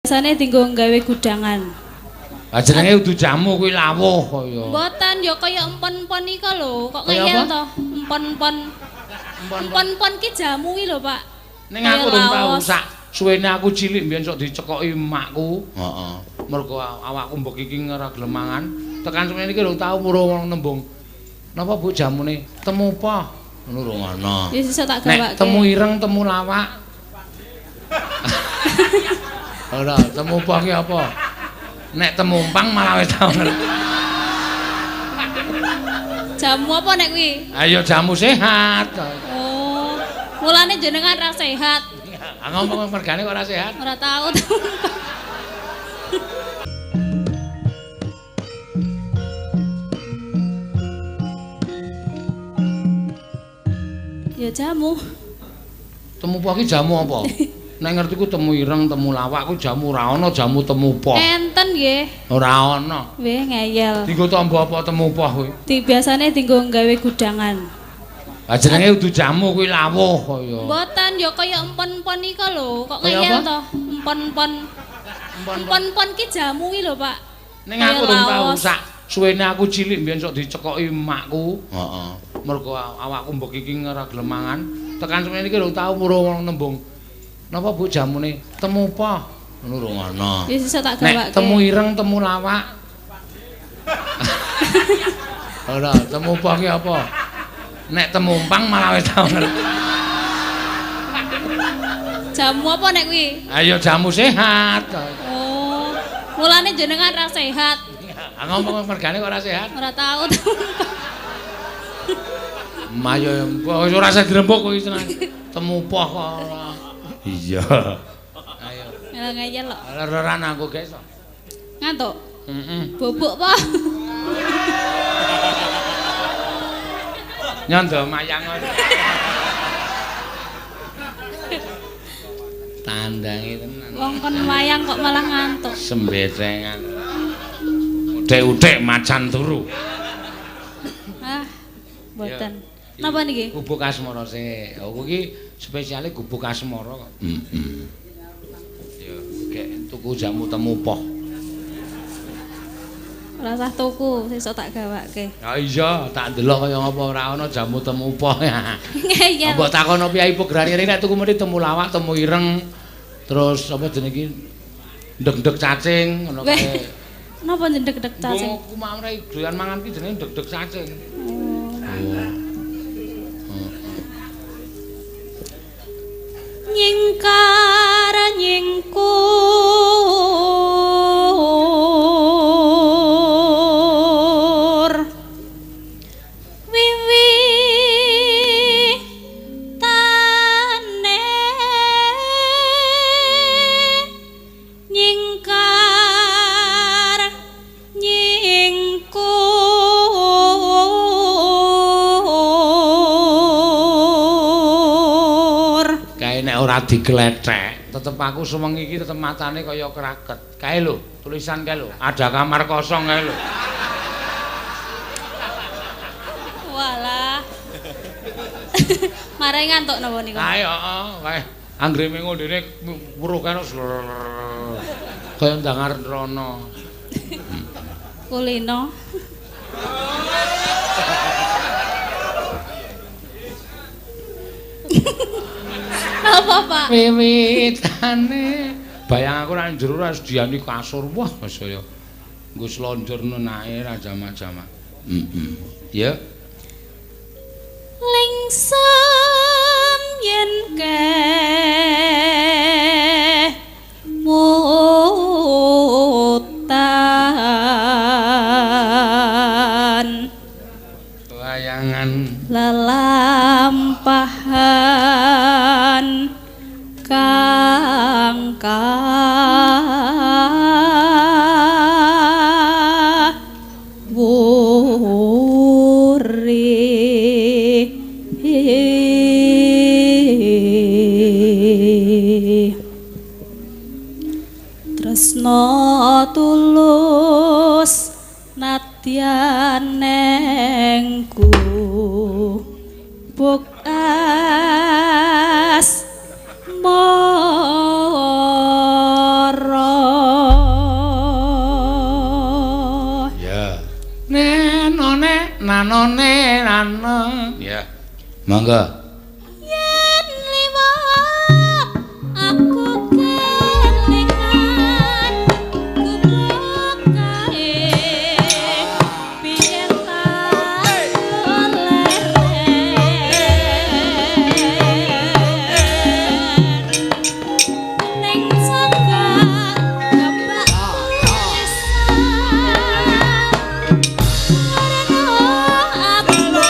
Biasane dienggo gawe gudangan. Lah jenenge udu jamu kuwi lawuh kaya. Mboten ya kaya empon-empon ika lho, kok ngeyel to. Empon-empon. Empon-empon ki jamu ki lho, Pak. Ning aku urung tau sak suwene aku cilik mbiyen sok dicekoki emakku. Heeh. Mergo awakku mbok iki ora gelem mangan. Tekan semene iki urung tau murung nembung. Napa Bu jamune? Temu apa? Ngono urung ana. Wis iso tak gawake. Nek temu ireng, temu lawak. Ora, temu apa ki apa? Nek temu umpang malah wis tau ngerti. Jamu apa nek kuwi? Ayo jamu sehat. Oh. Mulane jenengan ra sehat. Ngomong mergane kok ora sehat. Ora tahu. Ya jamu. Temu apa ki jamu apa? Nek ngerti ku temu ireng, temu lawak ku jamu ora ana jamu temu poh. Enten nggih. Ora ana. Weh ngeyel. Dienggo tombo apa temu poh kuwi? Biasane dienggo gawe gudangan. Lah jenenge udu jamu kuwi lawuh kaya. Mboten ya kaya empon-empon ika lho, kok Kaya ngeyel apa? to. Empon-empon. Empon-empon ki jamu ki lho, Pak. Ning aku urung tau sak suwene aku cilik mbiyen sok dicekoki emakku. Heeh. Mergo awakku mbok iki ora gelem mangan. Tekan semene iki urung tau murung nembung. Napa Bu jamune? Temu apa? Ngono urung ana. Wis iso tak Nek gawake. temu ireng, temu lawak. Ora, temu apa ki apa? Nek temu umpang malah wis tau ngerti. Jamu apa nek kuwi? Ayo jamu sehat. Oh. Mulane jenengan ra sehat. Ngomong mergane kok ora sehat. Ora tahu. Mayo wis ora usah dirembuk kuwi tenan. Temu poh kok ora. Iya. Ayo. Ngeyel kok. Lereran aku guys. Ngantuk. Heeh. Bubuk apa? Nyondo mayang ngono. Tandangi tenan. Wong kon wayang kok malah ngantuk. Sembetengan. Udek-udek macan turu. Ah, mboten. Napa niki? Gubuk asmara sih. Aku iki spesiale gubuk asmara kok. Heeh. Ya, gek tuku jamu temu poh. Ora usah tuku, sesuk tak gawake. Ya iya, tak ndelok kaya ngapa ora ana jamu temu poh. Ngeyel. Mbok takono piyai Pograri nek tuku mesti temu lawak, temu ireng. Terus apa jenenge iki? Ndek-ndek cacing ngono kae. Napa ndek-ndek cacing? Aku mau ora doyan mangan ki jenenge ndek-ndek cacing. Nyingkar nyingkur wiwitane nyingkar nyingkur Kae nek ora diglethek, tetep aku sewengi iki tetep matane kaya kraket. Kae lho, tulisan kae lho, ada kamar kosong kae lho. walah marai ngantuk napa niku Kae heeh, kae anggreme ngondene weruh kene kaya ndangar rono. kulino apa Pak Wiwitane bayang aku nang jero ora sediani kasur. Wah, saya nggo slonjor nenae ra jamak-jamak. Heeh. Ya. lingsem yen mutan Wayangan lelampahan kang wuri tresna tulus nadyan nengku bukas mara anane rana. Ya. Mangga. Yen liwat aku kelingan gubuk kae biyen tak ning sangga gambak karena aku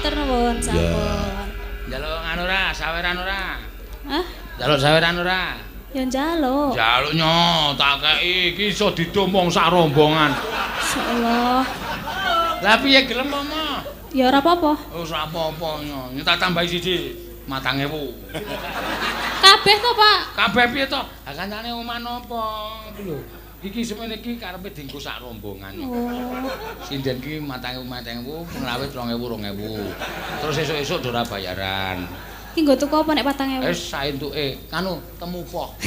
matur nuwun sampun. Njaluk anu ora, saweran ora? Hah? Njaluk saweran ora? Ya njaluk. Njaluk nyo, tak kei iki iso didomong sak rombongan. Insyaallah. Lah piye gelem apa? Ya ora apa-apa. Oh, ora apa-apa nyo. Tak tambahi siji 4.000. Kabeh to, Pak? Kabeh piye to? Ha kancane omah napa? Iki lho. Iki semene iki karepe dienggo sak rombongan. Oh. Sinden ki 4.000 penglawe 2.000. Terus esuk-esuk ora bayaran. Ki nggo tuku apa nek 4.000? Wis saentuke kanu temupoh.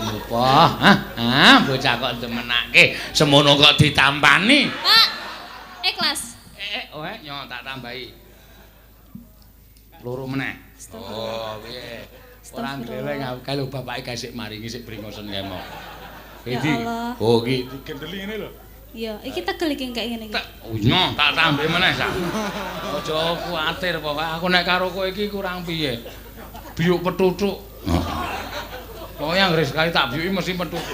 Temupoh. Hah, bocah kok demenake. Semono kok ditampani. Pak, ikhlas. Oe, nyo tak tambahi. Loro meneh. Oh, piye? Ora ndeleng aku kalau bapake kasih maringi sik bringosen kemo. Ya Iki. Allah. Oh, iki digendeli ngene lho. Iya, iki tegel iki kayak ngene iki. Nyo, tak tambahi meneh sak. Aja kuwatir pokoke aku nek karo kowe iki kurang piye. Biuk petutuk. Pokoke anggere sekali tak biuki mesti petutuk.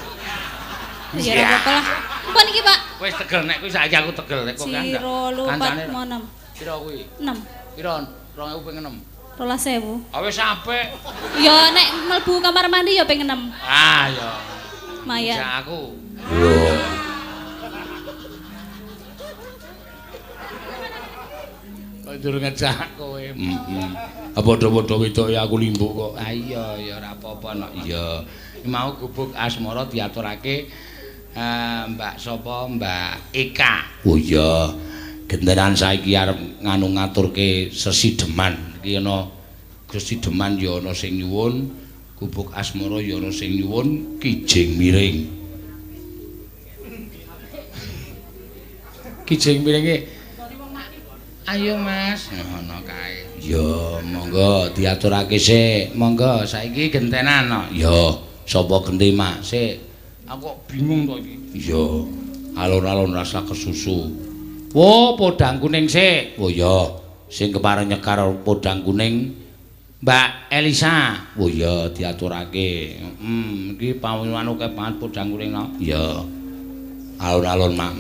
Ya ora apa-apa lah. Apa niki, Pak? Wis tegel nek kuwi saiki aku tegel nek kok kan. Siro lupat mau 6. Pira kuwi? 6. Pira? 2.000 ping 6. 12.000. Ah wis apik. Ya nek mlebu kamar mandi ya ping 6. Ah ya. Lumayan. Bisa aku. Kok dur ngejak kowe. Padha-padha wedoke aku limbuk kok. Ah iya ya ora apa-apa nok. Iya. Mau gubuk asmara diaturake Mbak sapa Mbak Eka. Oh iya. Gentenan saiki arep nganu ngaturke sesideman. Iki ana sesideman ya ana sing nyuwun, gubuk asmara ya ana sing nyuwun kijing miring. Kijing miringe. Ayo Mas, ngono kae. Ya, monggo diaturake sik. Monggo saiki gentenan no. Ya, sapa genti Mak? Sik. Aku kok bingung to iki. Iya. Alon-alon rasa kesusu. Oh, podang kuning sik. Oh iya, sing kepareng nyekar podang kuning Mbak Elisa. Oh iya, diaturake. Iki pawinan akeh banget podang kuning no. Iya. Alon-alon Mak.